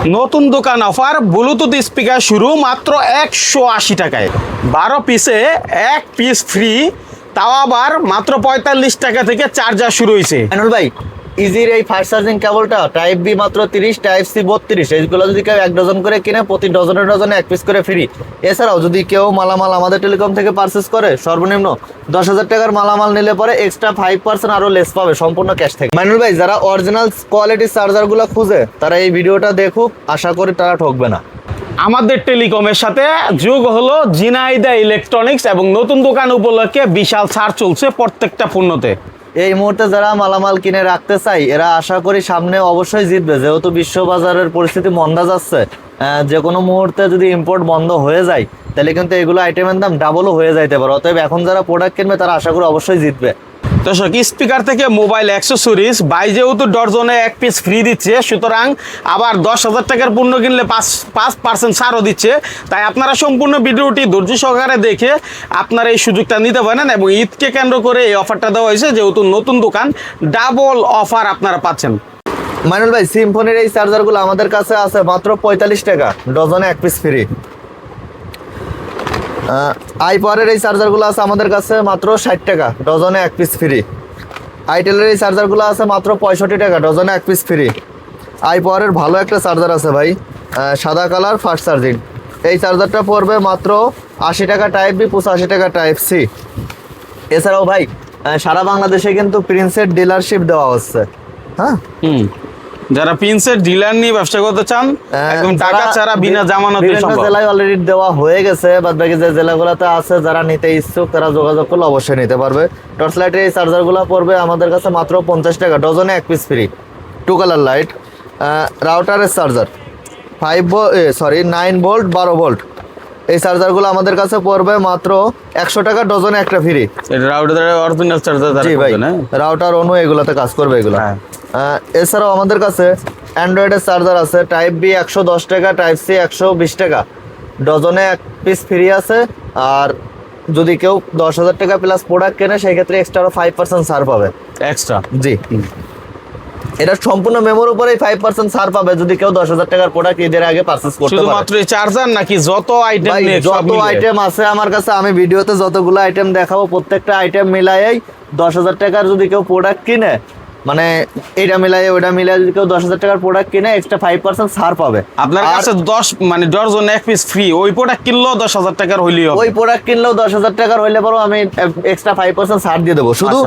নতুন দোকান offer Bluetooth speaker শুরু মাত্র 180 টাকায়, 12 পিসে 1 পিস ফ্রি, তাও আবার মাত্র 45 টাকা থেকে চার্জার শুরু হয়েছে। আনুল ভাই, ইজির এই ফাস্ট চার্জিং কেবলটা টাইপ বি মাত্র 30, টাইপ সি 32, এইগুলো যদি কেউ 1 ডজন করে কিনে প্রতি ডজনে ডজনে 1 পিস করে ফ্রি। এছাড়াও যদি কেউ মালামাল আমাদের টেলিকম থেকে পারচেস করে সর্বনিম্ন 10,000 টাকার মালামাল নিলে পরে এক্সট্রা 5% আরো লেস পাবে সম্পূর্ণ ক্যাশ থেকে। মানুল ভাই, যারা অরিজিনাল কোয়ালিটির চার্জারগুলো খুঁজে তারা এই ভিডিওটা দেখুক, আশা করি তারা ঠকবে না। আমাদের টেলিকমের সাথে যোগ হলো জিনাইদা ইলেকট্রনিক্স এবং নতুন দোকান উপলক্ষে বিশাল ছাড় চলছে প্রত্যেকটা পণ্যতে। এই মুহূর্তে যারা মালামাল কিনে রাখতে চাই এরা আশা করি সামনে অবশ্যই জিতবে, যেহেতু বিশ্ববাজারের পরিস্থিতি মন্দা যাচ্ছে। যে কোনো মুহূর্তে যদি ইম্পোর্ট বন্ধ হয়ে যায় তাহলে কিন্তু এগুলো আইটেমের দাম ডাবলও হয়ে যাইতে পারে। অতএব এখন যারা প্রোডাক্ট কিনবে তারা আশা করি অবশ্যই জিতবে। দর্শক, স্পিকার থেকে মোবাইল অ্যাক্সেসরিজ বাই যেহেতু ডজনে 1 পিস ফ্রি দিচ্ছে, সুতরাং আবার 10,000 টাকার পণ্য কিনলে 5% ছাড়ও দিচ্ছে। তাই আপনারা সম্পূর্ণ ভিডিওটি ধৈর্য সহকারে দেখে আপনারা এই সুযোগটা নিতে পারেন এবং ঈদকে কেন্দ্র করে এই অফারটা দেওয়া হয়েছে, যেহেতু নতুন দোকান ডাবল অফার আপনারা পাচ্ছেন। মাইনুল ভাই, সিম্ফনির এই চার্জারগুলো আমাদের কাছে আছে মাত্র 45 টাকা, ডজনে 1 পিস ফ্রি। আইপাওয়ারের এই চার্জারগুলো আছে আমাদের কাছে মাত্র 60 টাকা, ডজনে 1 পিস ফ্রি। আইটেলের এই চার্জারগুলো আছে মাত্র 65 টাকা, ডজনে 1 পিস ফ্রি। আইপাওয়ারের ভালো একটা চার্জার আছে ভাই, সাদা কালার ফাস্ট চার্জিং। এই চার্জারটা পড়বে মাত্র 80 টাকা টাইপ বি, 85 টাকা টাইপ সি। এছাড়াও ভাই সারা বাংলাদেশে কিন্তু প্রিন্সের ডিলারশিপ দেওয়া হচ্ছে। হ্যাঁ, যারা প্রিন্সের ডিলার নিয়ে ব্যবসা করতে চান একদম টাকা ছাড়া বিনা জামানতে বিভিন্ন জেলায় অলরেডি দেওয়া হয়ে গেছে, বাদ বাকি যে জেলাগুলোতে আছে যারা নিতে ইচ্ছুক তারা যোগাযোগ করলে অবশ্যই নিতে পারবে। টর্চ লাইটের এই চার্জারগুলো পড়বে আমাদের কাছে মাত্র 50 টাকা, ডজনে 1 পিস ফ্রি। 2 colour light. রাউটারের চার্জার 9 ভোল্ট 12 ভোল্ট, এই চার্জারগুলো আমাদের কাছে পড়বে মাত্র 100 টাকা, ডজনে একটা ফ্রি। রাউটারের অরিজিনাল চার্জার। জি ভাই, রাউটার অনু এগুলোতে কাজ করবে এগুলো। এছাড়াও আমাদের কাছে অ্যান্ড্রয়েডের চার্জার আছে, টাইপ বি 110 টাকা, টাইপ সি 120 টাকা, ডজনে 1 পিস ফ্রি আছে। আর যদি কেউ 10,000 টাকা প্লাস প্রোডাক্ট কেনে সেই ক্ষেত্রে এক্সট্রা 5% ছাড় পাবে এক্সট্রা। জি, এটা সম্পূর্ণ মেমোর উপরেই 5% ছাড় পাবে যদি কেউ 10,000 টাকার প্রোডাক্ট ঈদের আগে পারচেজ করতে পারে। শুধুমাত্র এই চার্জার নাকি যত আইটেম নিয়ে যত আইটেম আছে আমার কাছে, আমি ভিডিওতে যতগুলো আইটেম দেখাবো প্রত্যেকটা আইটেম মিলাইয়াই 10,000 টাকার যদি কেউ প্রোডাক্ট কিনে, মানে এটা মিলাই ওটা মিলাই যদি কেউ 10,000 টাকার প্রোডাক্ট কিনে এক্সট্রা 5% ছাড় পাবে। আপনার কাছে 10 মানে ডজন 1 পিস ফ্রি, ওই প্রোডাক্ট কিনলেও 10,000 টাকার হইলেই হবে। ওই প্রোডাক্ট কিনলেও 10,000 টাকার হইলে পরেও আমি এক্সট্রা 5% ছাড় দিয়ে দেবো। শুধু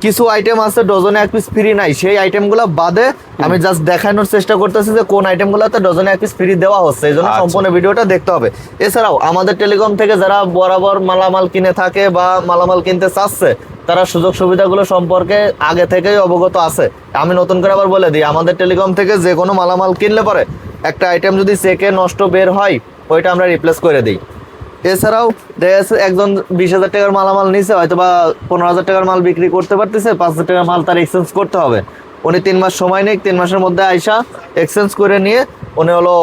কিছু আইটেম আছে ডজনে 1 পিস ফ্রি নাই, সেই আইটেমগুলো বাদে আমি জাস্ট দেখানোর চেষ্টা করতেছি যে কোন আইটেমগুলোতে ডজনে 1 পিস ফ্রি দেওয়া হচ্ছে, এই জন্য সম্পূর্ণ ভিডিওটা দেখতে হবে। এছাড়াও আমাদের টেলিকম থেকে যারা বরাবর মালামাল কিনে থাকে বা মালামাল কিনতে চাচ্ছে তারা সুযোগ সুবিধাগুলো সম্পর্কে আগে থেকেই অবগত আছে। আমি নতুন করে আবার বলে দিই, আমাদের টেলিকম থেকে যে কোনো মালামাল কিনলে পরে একটা আইটেম যদি চেকে নষ্ট বের হয় ওইটা আমরা রিপ্লেস করে দিই। এছাড়াও দেখা যাচ্ছে একজন 20,000 টাকার মালামাল নিছে, হয়তো বা 15,000 টাকার মাল বিক্রি করতে পারতেছে, 5,000 টাকার মাল তার এক্সচেঞ্জ করতে হবে। উনি 3 মাস সময় নেই, 3 মাসের মধ্যে আইসা এক্সচেঞ্জ করে নিয়ে উনি হলো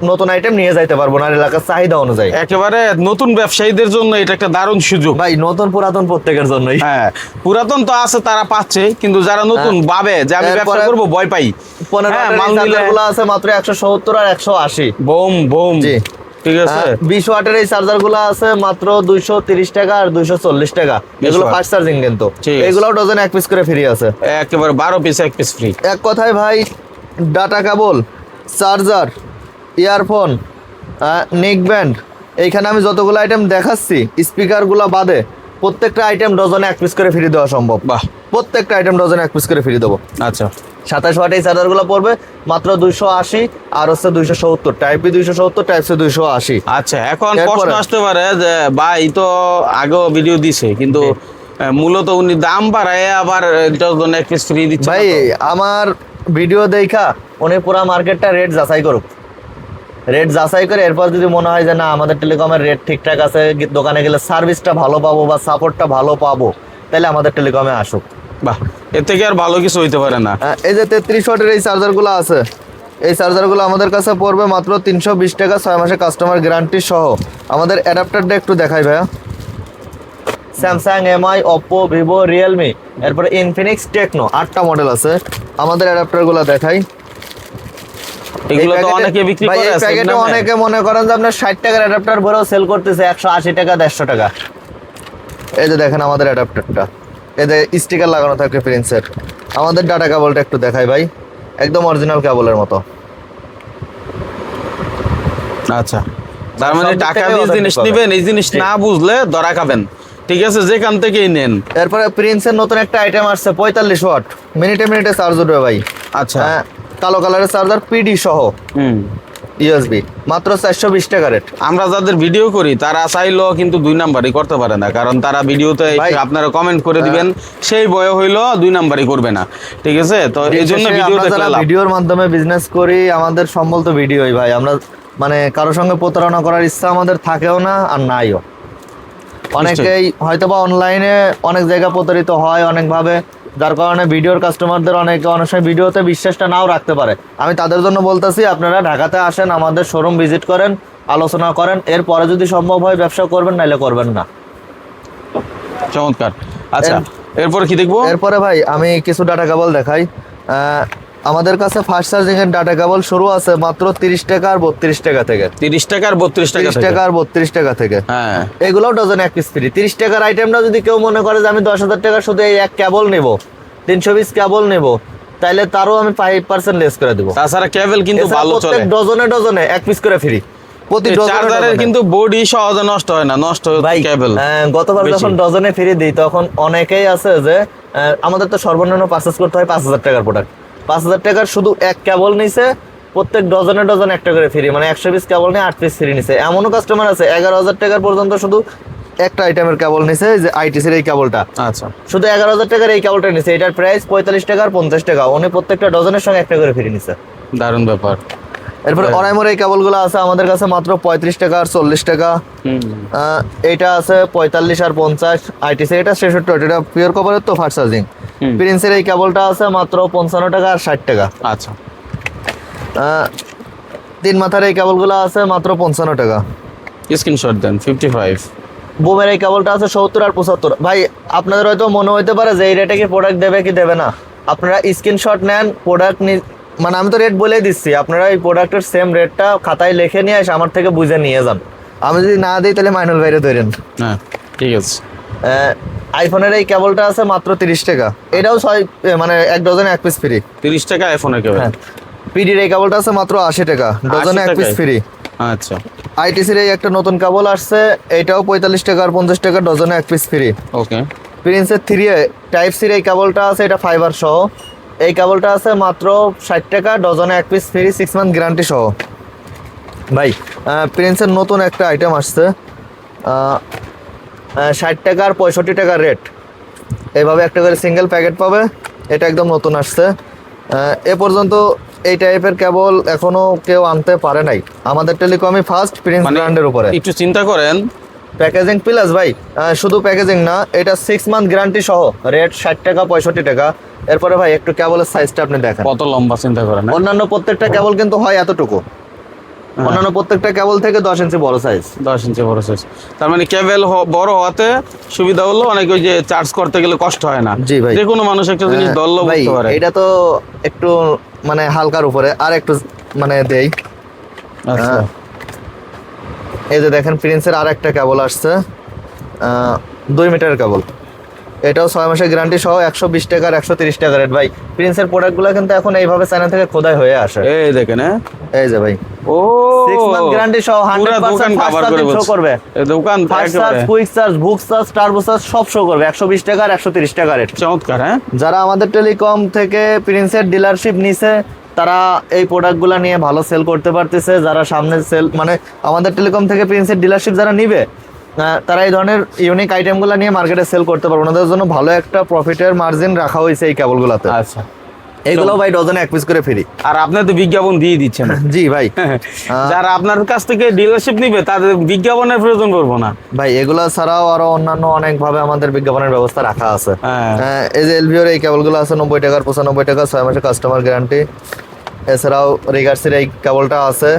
নতুন আইটেম নিয়ে যাইতে পারবো না এলাকার চাহিদা অনুযায়ী। একেবারে নতুন ব্যবসায়ীদের জন্য এটা একটা দারুণ সুযোগ ভাই, নতুন পুরাতন প্রত্যেকের জন্যই। হ্যাঁ, পুরাতন তো আছে তারা পাচ্ছে, কিন্তু যারা নতুন ভাবে যে আমি ব্যবসা করব ভয় পাই, 15 মাল নিলেগুলো আছে মাত্র 170 আর 180। Boom boom. জি, ঠিক আছে। 20 ওয়াটের এই চার্জারগুলো আছে মাত্র 230 টাকা আর 240 টাকা, এগুলো ফাস্ট চার্জিং কিন্তু। এগুলো ডজনে 1 পিস করে ফ্রি আছে, একেবারে 12 পিস 1 পিস ফ্রি। এক কথায় ভাই, data cable, charger, earphone, neck band, এইখানে আমি যতগুলো আইটেম দেখাচ্ছি স্পিকারগুলো বাদে প্রত্যেকটা আইটেম ডজনে 1 পিস করে ফ্রি দেওয়া সম্ভব। বাহ, প্রত্যেকটা আইটেম ডজনে 1 পিস করে ফ্রি দেবো। আচ্ছা, 27 ওয়াট এই চার্জারগুলো পড়বে মাত্র 280 আর হচ্ছে 270, টাইপ বি 270, টাইপ সি 280। আচ্ছা, এখন প্রশ্ন আসতে পারে যে ভাই তো আগেও ভিডিও দিছে, কিন্তু মূলত উনি দাম বাড়ায় আবার ডজন 1 পিস ফ্রি দিচ্ছে। ভাই, আমার ভিডিও দেখা উনি পুরো মার্কেটটা রেট যাচাই করুক, রেট যাচাই করে এরপর যদি মনে হয় যে না আমাদের টেলিকমের রেট ঠিকঠাক আছে, দোকানে গেলে সার্ভিসটা ভালো পাবো বা সাপোর্টটা ভালো পাবো, তাহলে আমাদের টেলিকমে আসুক। বাহ, এর থেকে আর ভালো কিছু হইতে পারে না। এই যে 33 ওয়াটের এই চার্জারগুলো আছে, এই চার্জারগুলো আমাদের কাছে পড়বে মাত্র 320 টাকা, 6 মাসের কাস্টমার গ্যারান্টি সহ। আমাদের অ্যাডাপ্টারটা একটু দেখাই ভাইয়া। Samsung, MI, Oppo, Vivo, Realme, এরপরে ইনফিনিক্স, টেকনো, 8টা মডেল আছে। আমাদের অ্যাডাপ্টারগুলো দেখাই। এগুলো তো অনেকে বিক্রি ভাই করে এই প্যাকেটে অনেকে মনে করেন যে আপনার 60 টাকার অ্যাডাপ্টার ভরেও সেল করতেছে 180 টাকা 150 টাকা। এই যে দেখেন আমাদের অ্যাডাপ্টারটা, এতে স্টিকার লাগানো থাকে প্রিন্সের। আমাদের ডাটা কেবলটা একটু দেখাই ভাই, একদম অরিজিনাল কেবলের মতো। আচ্ছা, তার মানে সব দিক টাকা থেকে দিয়ে authentic জিনিস পাবেন। নিবেন, এই জিনিস জি। না বুঝলে ধরা খাবেন। ঠিক আছে, যেখান থেকেই নেন। এরপরে প্রিন্সের নতুন একটা আইটেম আসছে 45 ওয়াট, মিনিটে মিনিটে চার্জ উঠবে ভাই। আচ্ছা। কালো কালারের চার্জার পিডি সহ হুম। ইউএসবি, মাত্র 420 টাকা রেট। আমরা যাদের ভিডিও করি তারা চাইলেও কিন্তু 2 নাম্বারই করতে পারে না, কারণ তারা ভিডিওতে ভাই, আপনারা কমেন্ট করে দিবেন, সেই বয় হইলো 2 নাম্বারই করবে না। ঠিক আছে, তো এই জন্য ভিডিও দেখলে লাভ। ভিডিওর মাধ্যমে বিজনেস করি, আমাদের সম্বল তো ভিডিওই ভাই। আমরা মানে কারোর সঙ্গে প্রতারণা করার ইচ্ছা আমাদের থাকেও না আর নাইও। অনেকেই হয়তোবা অনলাইনে অনেক জায়গা প্রতারিত হয় অনেকভাবে, যার কারণে ভিডিওর কাস্টমারদের অনেকে অনেক সময় ভিডিওতে বিশ্বাসটা নাও রাখতে পারে। আমি তাদের জন্য বলতেছি, আপনারা ঢাকাতে আসেন, আমাদের শোরুম ভিজিট করেন, আলোচনা করেন, এরপরে যদি সম্ভব হয় ব্যবসা করবেন, নাইলে করবেন না। চমৎকার। আচ্ছা, এরপরে কি দেখবো? এরপরে ভাই আমি কিছু ডাটা কেবল দেখাই। আমাদের কাছে ফাস্ট চার্জিং এর ডাটা কেবল শুরু আছে মাত্র 30 টাকা আর 32 টাকা থেকে। 30 টাকা আর 32 টাকা 30 টাকা আর 32 টাকা থেকে। হ্যাঁ, এগুলোও ডজনে এক পিস ফ্রি। 30 টাকার আইটেমটা যদি কেউ মনে করে যে আমি 10,000 টাকা শুধু এই এক কেবল নেব, 320 কেবল নেব, তাহলে তারও আমি 5% লেস করে দেবো। তাছাড়া কেবল কিন্তু এছাড়া ভালো চলে। প্রত্যেক ডজনে ডজনে এক পিস করে ফ্রি। প্রতি ডজনে চার্জারের কিন্তু বডি সহজে নষ্ট হয় না, নষ্ট হয় ভাই কেবল। গতবার বেশি। যখন ডজনে ফ্রি দিই তখন অনেকেই আছে যে আমাদের তো সর্বনিম্ন পারচেজ করতে হয় 5,000 টাকার প্রোডাক্ট। 5,000 টাকার শুধু এক কেবল নিছে, প্রত্যেক ডজনে ডজন একটা করে ফ্রি, মানে 100 পিস কেবল নিয়ে 8 পিস ফ্রি নিছে। এমনও কাস্টমার আছে 11,000 টাকার পর্যন্ত শুধু একটা আইটেমের কেবল নিছে, যে আইটিসির এই কেবলটা, আচ্ছা, শুধু 11,000 টাকার এই কেবলটা নিছে। এটার প্রাইস 45 টাকা আর 50 টাকা, উনি প্রত্যেকটা ডজনের সঙ্গে একটা করে ফ্রি নিছে। দারুণ ব্যাপার। এরপরে অরাইমোর এই কেবলগুলো আছে আমাদের কাছে মাত্র 35 টাকা আর 40 টাকা। এইটা আছে 45 আর 50। আইটিসি এটা 66, এটা পিওর কভারের তো ফাস্ট চার্জিং। প্রিন্সের এই কেবলটা আছে মাত্র 55 টাকা আর 60 টাকা। আচ্ছা, 3 মাথার এই কেবলগুলো আছে মাত্র 55 টাকা। স্ক্রিনশট দেন 55। বুমের এই কেবলটা আছে 70 আর 75। ভাই আপনাদের হয়তো মনে হইতে পারে যে এই রেটে কি প্রোডাক্ট দেবে কি দেবে না, আপনারা স্ক্রিনশট নেন, প্রোডাক্ট মানে আমি তো রেট বলেই দিচ্ছি, আপনারা এই প্রোডাক্টের সেম রেটটা খাতায় লিখে নিয়ে এসে আমার থেকে বুঝে নিয়ে যান। আমি যদি না দিই তাহলে মাইনুল বাইরে ধরেন। হ্যাঁ, ঠিক আছে। আইফোনের এই কেবলটা আছে মাত্র 30 টাকা, এটাও মানে এক ডজনে এক পিস ফ্রি। 30 টাকা আইফোনের কেবল। হ্যাঁ, পিডির এই কেবলটা আছে মাত্র 80 টাকা, ডজনে 80 এক পিস টাকায়? ফ্রি। আচ্ছা, আইটিসির এই একটা নতুন কেবল আসছে, এটাও 45 টাকা আর 50 টাকা, ডজনে এক পিস ফ্রি। ওকে। প্রিন্সের 3 টাইপ সির এই কেবলটা আছে, এটা ফাইবার সহ। এই কেবলটা আছে মাত্র 60 টাকা, ডজনে এক পিস ফ্রি, 6 মান্থ গ্যারান্টি সহ। ভাই প্রিন্সের নতুন একটা আইটেম আসছে 60 টাকা আর 65 টাকা রেট, এইভাবে একটা করে সিঙ্গেল প্যাকেট পাবে। এটা একদম নতুন আসছে। এ পর্যন্ত এই টাইপের কেবল এখনো কেউ আনতে পারে নাই, আমাদের টেলিকমই ফার্স্ট প্রিন্স মানে ব্র্যান্ডের উপরে। একটু চিন্তা করেন। প্যাকেজিং প্লাস ভাই, শুধু প্যাকেজিং না, এটা 6 মান্থ গ্যারান্টি সহ, রেট 60 টাকা 65 টাকা। এরপরে ভাই একটু কেবলের সাইজটা আপনি দেখেন, কত লম্বা চিন্তা করেন। অন্যান্য প্রত্যেকটা কেবল কিন্তু হয় এতটুকু, অন্যান্য প্রত্যেকটা কেবল থেকে 10 ইঞ্চি বড় সাইজ। 10 ইঞ্চি বড় সাইজ। তার মানে কেবল বড় হওয়াতে সুবিধা হলো, অনেক ওই যে চার্জ করতে গেলে কষ্ট হয় না। জি ভাই। যে কোনো মানুষ একটা জিনিস ধরলেও ভাই বুঝতে পারে। এটা তো একটু মানে হালকার উপরে, আর একটু মানে দেই। আচ্ছা, এই যে দেখেন প্রিন্সের আর একটা কেবল আসছে 2 মিটারের কেবল, এটাও 6 মাসের গ্যারান্টি সহ, 120 টাকা আর 130 টাকা রেট। ভাই প্রিন্সের প্রোডাক্টগুলো কিন্তু এখন এইভাবে চায়না থেকে খোদাই হয়ে আসে। এই দেখেন। হ্যাঁ, এই যে ভাই ও 6 মান্থ গ্যারান্টি সহ, পুরো দোকান 100% কভার ফাস্ট করে চার্জিং শো বলছে। করবে। এই দোকান ফাস্ট চার্জ, একেবারে কুইক চার্জ, বুক চার্জ, টার্বো চার্জ সব শো করবে। 120 টাকা আর 130 টাকা রেট। চমৎকার। হ্যাঁ, যারা আমাদের টেলিকম থেকে প্রিন্সের ডিলারশিপ নিছে তারা এই প্রোডাক্টগুলো নিয়ে ভালো সেল করতে পারতেছে। যারা সামনে সেল মানে আমাদের টেলিকম থেকে প্রিন্সের ডিলারশিপ যারা নিবে, তারা এই ধরনের ইউনিক আইটেমগুলো নিয়ে মার্কেটে সেল করতে পারবে। ওনাদের জন্য ভালো একটা প্রফিটের মার্জিন রাখা হয়েছে এই কেবলগুলোতে। আচ্ছা। এগুলো ভাই ডজনে এক পিস করে ফ্রি। আর আপনি তো বিজ্ঞাপন দিয়ে দিচ্ছেন। জি ভাই, যারা আপনার কাছ থেকে ডিলারশিপ নিবে তাদের বিজ্ঞাপনের প্রয়োজন পড়বো না ভাই এগুলো ছাড়াও আরো অন্যান্য অনেকভাবে আমাদের বিজ্ঞাপনের ব্যবস্থা রাখা আছে। হ্যাঁ। এই যে এলভিওর এই কেবলগুলো আছে 90 টাকার 95 টাকা, 6 মাসের কাস্টমার গ্যারান্টি। এছাড়াও রিগার্সের এই কেবলটা আছে,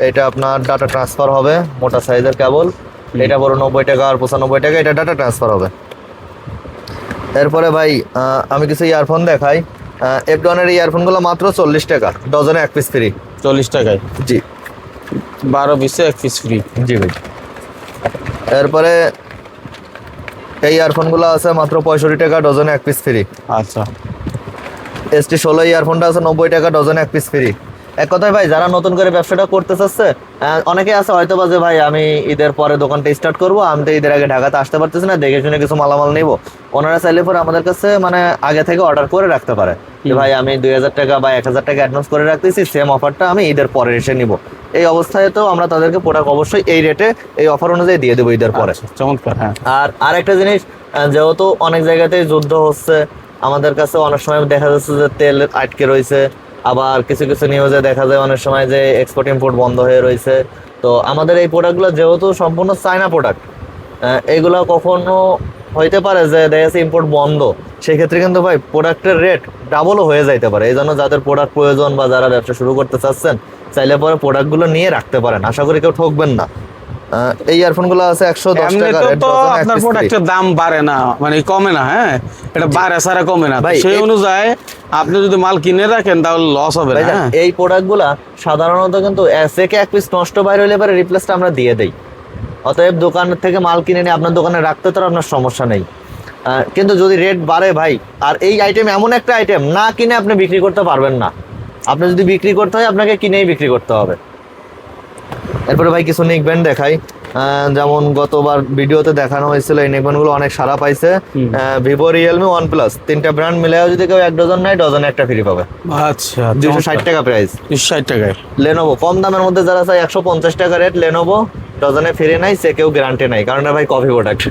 এটা আপনার ডাটা ট্রান্সফার হবে, মোটা সাইজের কেবল। এটা বড় 90 টাকা আর 95 টাকা, এটা ডাটা ট্রান্সফার হবে। এরপরে ভাই আমি কিছু ইয়ারফোন দেখাই। এফডনের এই ইয়ারফোনগুলো মাত্র 40 টাকা, ডজনে এক পিস ফ্রি। 40 টাকায় জি 12 পিসে 1 পিস ফ্রি। জি ভাই। এরপরে এই ইয়ারফোনগুলো আছে মাত্র 65 টাকা ডজনে 1 পিস ফ্রি। আচ্ছা ST 16 ইয়ারফোনটা আছে 90 টাকা ডজনে 1 পিস ফ্রি। এক কথায় ভাই যারা নতুন করে ব্যবসাটা করতে চাচ্ছে, অনেকে আছে হয়তো বা যে ভাই আমি ঈদের পরে দোকানটা স্টার্ট করব, আমি তো ঈদের আগে ঢাকাতে আসতে পারতেছি না, দেখে শুনে কিছু মালামাল নিব, ওনারা চাইলে পরে আমাদের কাছে মানে আগে থেকে অর্ডার করে রাখতে পারে যে ভাই আমি 2000 টাকা বা 1000 টাকা অ্যাডভান্স করে রাখতেছি, সেম অফারটা আমি ঈদের পরে এসে নিব। এই অবস্থায় তো আমরা তাদেরকে প্রোডাক্ট অবশ্যই এই রেটে এই অফার অনুযায়ী দিয়ে দেবো ঈদের পরে। আচ্ছা, চমৎকার। হ্যাঁ আর আরেকটা জিনিস, যেহেতু অনেক জায়গাতেই যুদ্ধ হচ্ছে, আমাদের কাছে অনেক সময় দেখা যাচ্ছে যে তেল আটকে রয়েছে, আবার কিছু কিছু নিউজে দেখা যায় অনেক সময় যে এক্সপোর্ট ইম্পোর্ট বন্ধ হয়ে রয়েছে। তো আমাদের এই প্রোডাক্টগুলো যেহেতু সম্পূর্ণ চায়না প্রোডাক্ট, এইগুলো কখনো হইতে পারে যে দেখা যাচ্ছে ইম্পোর্ট বন্ধ, সেক্ষেত্রে কিন্তু ভাই প্রোডাক্টের রেট ডাবলও হয়ে যাইতে পারে। এই জন্য যাদের প্রোডাক্ট প্রয়োজন বা যারা ব্যবসা শুরু করতে চাচ্ছেন, চাইলে পরে প্রোডাক্টগুলো নিয়ে রাখতে পারেন, আশা করি কেউ ঠকবেন না। এই ইয়ারফোনগুলো আছে 110 টাকা রেট, তো আপনার প্রোডাক্টের দাম বাড়ে না, মানে কমে না। হ্যাঁ এটা বাড়ে ছাড়া কমে না, ভাই, সেই অনুযায়ী আপনি যদি মাল কিনে রাখেন তাহলে লস হবে না। হ্যাঁ এই প্রোডাক্টগুলা সাধারণত কিন্তু থেকে 1 পিস নষ্ট বাইরে হলে পরে রিপ্লেসটা আমরা দিয়ে দেই। অতএব দোকানের থেকে মাল কিনে নিয়ে আপনার দোকানে রাখতে তো আপনার সমস্যা নেই। কিন্তু যদি রেট বাড়ে ভাই, আর এই আইটেম এমন একটা আইটেম না কিনে আপনি বিক্রি করতে পারবেন না। আপনি যদি বিক্রি করতে হয় আপনাকে কিনেই বিক্রি করতে হবে। এরপরে ভাই কিছু নেক ব্যান্ড দেখাই, যেমন গতবার ভিডিওতে দেখানো হয়েছিল, এই নেক ব্যান্ডগুলো অনেক সারা পাইছে। ভিভো, রিয়েলমি, ওয়ানপ্লাস তিনটা ব্র্যান্ড মিলেও যদি কেউ 1 ডজন নেয়, ডজনে একটা ফ্রি পাবে। আচ্ছা 260 টাকা প্রাইস। 60 টাকায় লেনোভো কম দামের মধ্যে যারা চাই 150 টাকা রেট, লেনোভো ডজনে ফিরে নাই, সে কেউ গ্যারান্টি নাই, কারণ ভাই কপি প্রোডাক্ট।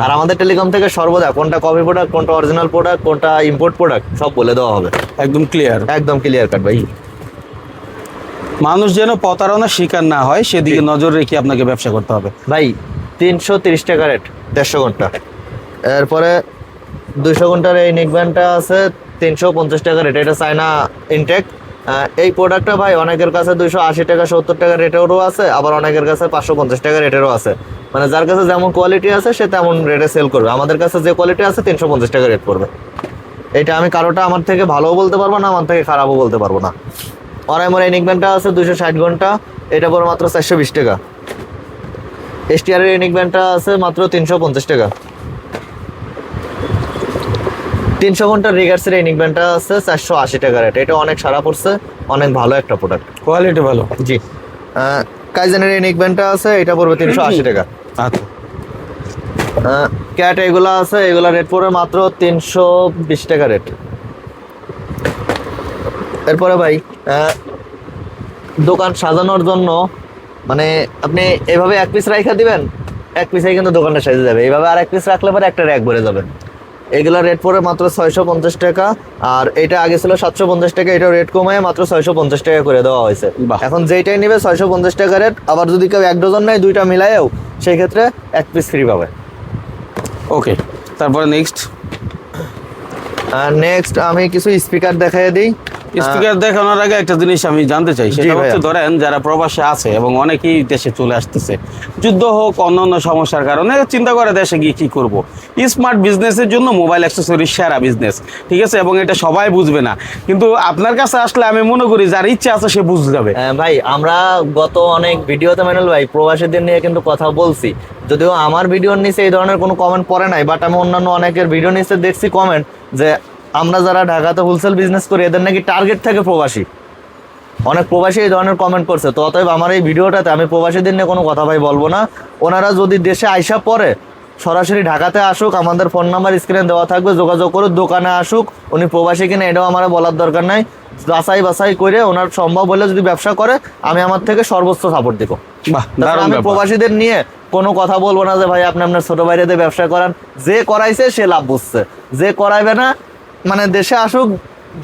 আর আমাদের টেলিকম থেকে সর্বদা কোনটা কপি প্রোডাক্ট, কোনটা অরিজিনাল প্রোডাক্ট, কোনটা ইম্পোর্ট প্রোডাক্ট সব বলে দেওয়া হবে, একদম ক্লিয়ার, একদম ক্লিয়ার কাট ভাই। মানুষ যেন প্রতারণার শিকার না হয় সেদিকে নজর রেখে আপনাকে ব্যবসা করতে হবে ভাই। 330 টাকা রেট 150 ঘন্টা। এরপরে 200 ঘন্টার এই নেকব্যান্ডটা আছে 350 টাকা রেট, এটা চায়না ইনটেক। এই প্রোডাক্টটা ভাই অনেকের কাছে 280 টাকা 70 টাকা রেটেরও আছে, আবার অনেকের কাছে 550 টাকা রেটেরও আছে। মানে যার কাছে যেমন কোয়ালিটি আছে সে তেমন রেটে সেল করবে। আমাদের কাছে যে কোয়ালিটি আছে 350 টাকা রেট পড়বে। এটা আমি কারোটা আমার থেকে ভালোও বলতে পারবো না, আমার থেকে খারাপও বলতে পারবো না। অরাইমোর এই নেকব্যান্ডটা আছে 260 ঘন্টা, এটা পড়ে মাত্র 420 টাকা। STR এর নেকব্যান্ডটা আছে মাত্র 350 টাকা। 300 ঘন্টার রিগার্সের এই নেকব্যান্ডটা আছে 480 টাকা রেট, এটা অনেক সারা পড়ছে, অনেক ভালো একটা প্রোডাক্ট, কোয়ালিটি ভালো। জি। কাইজেনের এই নেকব্যান্ডটা আছে, এটা পড়বে 380 টাকা। আচ্ছা ক্যাট এগুলা আছে, এগুলা রেট পড়বে মাত্র 320 টাকা রেট। এরপরে ভাই দোকান সাজানোর জন্য মানে আপনি এভাবে 1 পিস রাইখা দিবেন, 1 পিসে কিন্তু দোকানটা সাজে যাবে। এইভাবে আর 1 পিস রাখলে পরে একটা র্যাক ভরে যাবে। এগুলা রেট পড়ে মাত্র 650 টাকা, আর এটা আগে ছিল 750 টাকা, এটা রেট কমায় মাত্র 650 টাকা করে দেওয়া হয়েছে। এখন যেইটাই নেবে 650 টাকা রেট, আবার যদি কেউ 1 ডজন নেয়, দুইটা মিলায়েও সেই ক্ষেত্রে 1 পিস ফ্রি পাবে। ওকে, তারপরে নেক্সট আমি কিছু স্পিকার দেখাই দিই। স্পিকার দেখানোর আগে একটা জিনিস আমি জানতে চাই, সেটা ভাইয়া। হচ্ছে ধরেন যারা প্রবাসে আছে এবং অনেকেই দেশে চলে আসতেছে, যুদ্ধ হোক অন্যান্য সমস্যার কারণে চিন্তা করে দেশে গিয়ে কি করব। স্মার্ট বিজনেসের জন্য মোবাইল অ্যাক্সেসরিজ সেরা বিজনেস, ঠিক আছে, এবং এটা সবাই বুঝবে না, কিন্তু আপনার কাছে আসলে আমি মনে করি যার ইচ্ছা আছে সে বুঝে যাবে। ভাই আমরা গত অনেক ভিডিওতে মেনুল ভাই প্রবাসীদের নিয়ে কিন্তু কথা বলছি, যদিও আমার ভিডিওর নিচে এই ধরনের কোনো কমেন্ট পড়ে নাই, বাট আমি অন্যান্য অনেকের ভিডিও নিচে দেখছি কমেন্ট যে আমরা যারা ঢাকাতে হোলসেল বিজনেস করি এদের নাকি টার্গেট থাকে প্রবাসী। অনেক প্রবাসী এই ধরনের কমেন্ট করছে। তো অতএব আমার এই ভিডিওটাতে আমি প্রবাসীদের নিয়ে কোনো কথা ভাই বলবো না। ওনারা যদি দেশে আইসা পরে সরাসরি ঢাকাতে আসুক, আমাদের ফোন নাম্বার স্ক্রিনে দেওয়া থাকবে, যোগাযোগ করুক, দোকানে আসুক। উনি প্রবাসী কিনা এটাও আমার বলার দরকার নাই, যাচাই বাছাই করে ওনার সম্ভব হলে যদি ব্যবসা করে আমি আমার থেকে সর্বোচ্চ সাপোর্ট দিব। আমি প্রবাসীদের নিয়ে কোনো কথা বলবো না যে ভাই আপনি আপনার ছোট বাইরেতে ব্যবসা করান। যে করাইছে সে লাভ বুঝছে, যে করাইবে না মানে দেশে আসুক,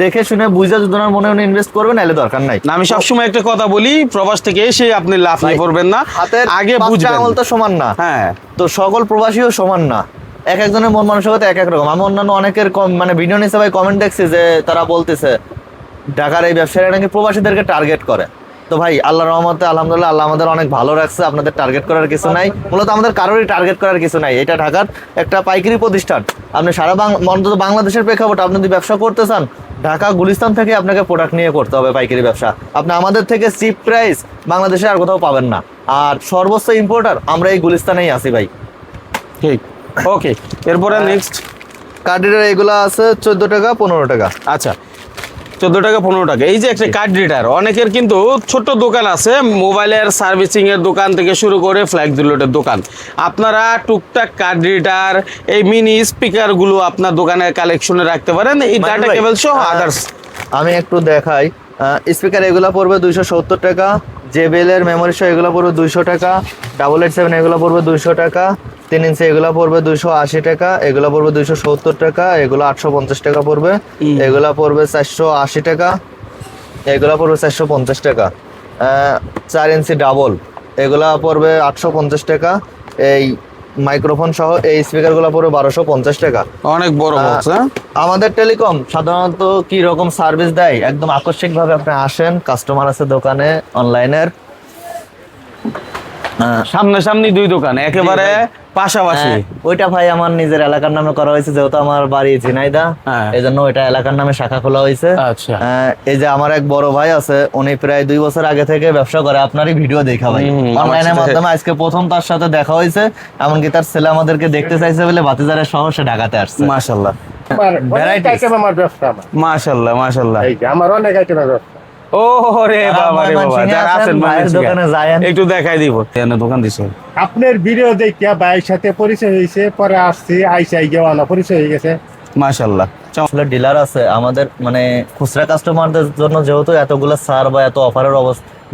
দেখে শুনে বুঝে যদি ওনার মনে মনে ইনভেস্ট করবেন, নাহলে দরকার নাই। আমি সবসময় একটা কথা বলি, প্রবাস থেকে এসে আপনি লাভ নিয়ে করবেন না, হাতের আগে বুঝবেন। আঙুল তো সমান না, হ্যাঁ, তো সকল প্রবাসীও সমান না, এক একজনের মন মানসিকতা এক এক রকম। আমি অন্যান্য অনেকের মানে ভিডিও নিচে ভাই কমেন্ট দেখছি যে তারা বলতেছে ঢাকার এই ব্যবসায়ীরা নাকি প্রবাসীদেরকে টার্গেট করে। তো ভাই আল্লাহর রহমতে আলহামদুলিল্লাহ আল্লাহ আমাদের অনেক ভালো রাখছে, আপনাদের টার্গেট করার কিছু নাই, মূলত আমাদের কারোরই টার্গেট করার কিছু নাই। এটা ঢাকার একটা পাইকারি প্রতিষ্ঠান, আপনি সারা অন্তত বাংলাদেশের প্রেক্ষাপটে আপনি যদি ব্যবসা করতে চান ঢাকা গুলিস্তান থেকে আপনাকে প্রোডাক্ট নিয়ে করতে হবে পাইকারি ব্যবসা। আপনি আমাদের থেকে চিপ প্রাইস বাংলাদেশে আর কোথাও পাবেন না। আর সর্বোচ্চ ইম্পোর্টার আমরা এই গুলিস্তানেই আছি ভাই। ঠিক, ওকে। এরপরে নেক্সট কার্ড রিডার এগুলো আছে 14 টাকা 15 টাকা। আচ্ছা, 14 টাকা 15 টাকা। এই যে একটা কার্ড রিডার, অনেকের কিন্তু ছোট দোকান আছে, মোবাইলের সার্ভিসিং এর দোকান থেকে শুরু করে ফ্ল্যাগ ডিলোডের দোকান। আপনারা টুকটাক কার্ড রিডার, এই মিনি স্পিকার গুলো আপনার দোকানের কালেকশনে রাখতে পারেন, এই ডাটা কেবল সহ আদার্স। আমি একটু দেখাই। স্পিকার এগুলো পড়বে 270 টাকা, জেবিএল এর মেমোরি সহ এগুলো পড়বে 200 টাকা, 887 এগুলো পড়বে 200 টাকা, 3 ইঞ্চি এগুলো পড়বে 280 টাকা, এগুলো পড়বে 270 টাকা, এগুলো 850 টাকা পড়বে, এগুলো পড়বে 480 টাকা, এগুলো পড়বে 450 টাকা। 4 ইঞ্চি ডাবল এগুলা পড়বে 850 টাকা। এই মাইক্রোফোন সহ এই স্পিকারগুলো পড়বে 1250 টাকা। অনেক বড় বক্স। হ্যাঁ, আমাদের টেলিকম সাধারণত কি রকম সার্ভিস দেয়, একদম আকস্মিক ভাবে আপনি আসেন, কাস্টমার আছে দোকানে অনলাইনের, সামনাসামনি দুই দোকান একেবারে পাশাপাশি। ওইটা ভাই আমার নিজের এলাকার নামে করা হয়েছে, যেহেতু আমার বাড়ি ঝিনাইদা, এই জন্য ওইটা এলাকার নামে শাখা খোলা হয়েছে। আচ্ছা, এই যে আমার এক বড় ভাই আছে, উনি প্রায় 2 বছর আগে থেকে ব্যবসা করে, আপনারই ভিডিও দেখা ভাই অনলাইনের মাধ্যমে, আজকে প্রথম তার সাথে দেখা হয়েছে। এমনকি তার ছেলে আমাদেরকে দেখতে চাইছে বলে বাতিজারের সহ সে ঢাকাতে আসছে। মাশাআল্লাহ, মাশাআল্লাহ, মাশাআল্লাহ। আমার অনেক আইটেমের ব্যবসা। ও রে বাবা রে বাবা, যারা আছেন ভাইয়ের দোকানে যায়েন, একটু দেখাই দিব। কেন দোকান দিছে? আপনার ভিডিও দেখিয়া ভাইয়ের সাথে পরিচয় হয়েছে, পরে আসছি আইসাই গেওয়ানো পরিচয় হয়ে গেছে। মাশাআল্লাহ। আসলে ডিলার আছে আমাদের, মানে খুচরা কাস্টমারদের জন্য যেহেতু এতগুলো ছাড় বা এত অফারের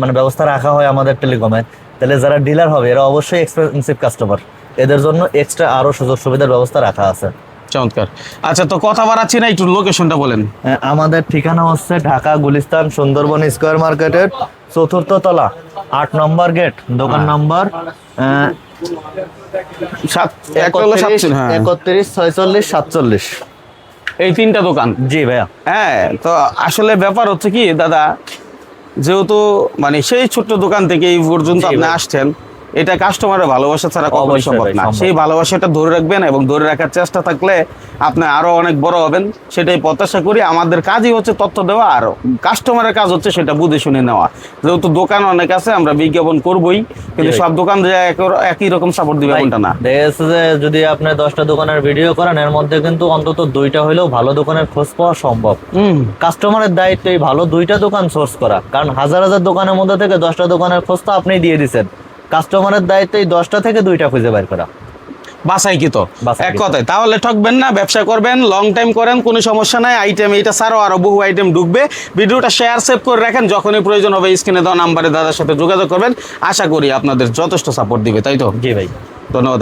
মানে ব্যবস্থা রাখা হয় আমাদের টেলিকমে, তাহলে যারা ডিলার হবে এরা অবশ্যই এক্সপেন্সিভ কাস্টমার, এদের জন্য এক্সট্রা আরো সুযোগ সুবিধার ব্যবস্থা রাখা আছে। চমৎকার। আচ্ছা, তো কথা বাড়াচ্ছি না, একটু লোকেশনটা বলেন। আমাদের ঠিকানা হচ্ছে ঢাকা গুলিস্তান সুন্দরবন স্কয়ার মার্কেটের 4th তলা 8 নম্বর গেট, দোকান নাম্বার 31 46 47। এই 3টা দোকান। জি ভাইয়া। হ্যাঁ, তো আসলে ব্যাপার হচ্ছে কি দাদা, যেহেতু মানে সেই ছোট্ট দোকান থেকে এই পর্যন্ত আপনি আসছেন, এটা কাস্টমারের ভালোবাসা ছাড়া কখনোই সম্ভব না। সেই ভালোবাসাটা ধরে রাখবেন এবং ধরে রাখার চেষ্টা থাকলে আপনি আরো অনেক বড় হবেন, সেটাই প্রত্যাশা করি। আমাদের কাজই হচ্ছে তথ্য দেওয়া, আর কাস্টমারের কাজ হচ্ছে সেটা বুঝে শুনে নেওয়া। যেহেতু দোকান অনেক আছে, আমরা বিজ্ঞাপন করবই, কিন্তু সব দোকান যে একই রকম সাপোর্ট দিবে এমনটা না। দেখা যাচ্ছে যে যদি আপনি 10টা দোকানের ভিডিও করেন, এর মধ্যে কিন্তু অন্তত 2টা হলেও ভালো দোকানের খোঁজ পাওয়া সম্ভব। কাস্টমারের দায়িত্ব এই ভালো 2টা দোকান সোর্স করা, কারণ হাজার হাজার দোকানের মধ্যে থেকে 10টা দোকানের খোঁজ তো আপনি দিয়ে দিচ্ছেন, কাস্টমারের দায়িত্ব এই 10টা থেকে 2টা খুঁজে বের করা। বাসাই কি তো এক কথায়, তাহলে ঠকবেন না, ব্যবসা করবেন, লং টাইম করেন, কোনো সমস্যা নাই। আইটেম এটা ছাড়াও আরো বহু আইটেম ঢুকবে। ভিডিওটা শেয়ার সেভ করে রাখেন, যখনই প্রয়োজন হবে স্ক্রিনে দেওয়া নাম্বারে দাদার সাথে যোগাযোগ করবেন। আশা করি আপনাদের যথেষ্ট সাপোর্ট দিবে, তাই তো? জি ভাই, ধন্যবাদ।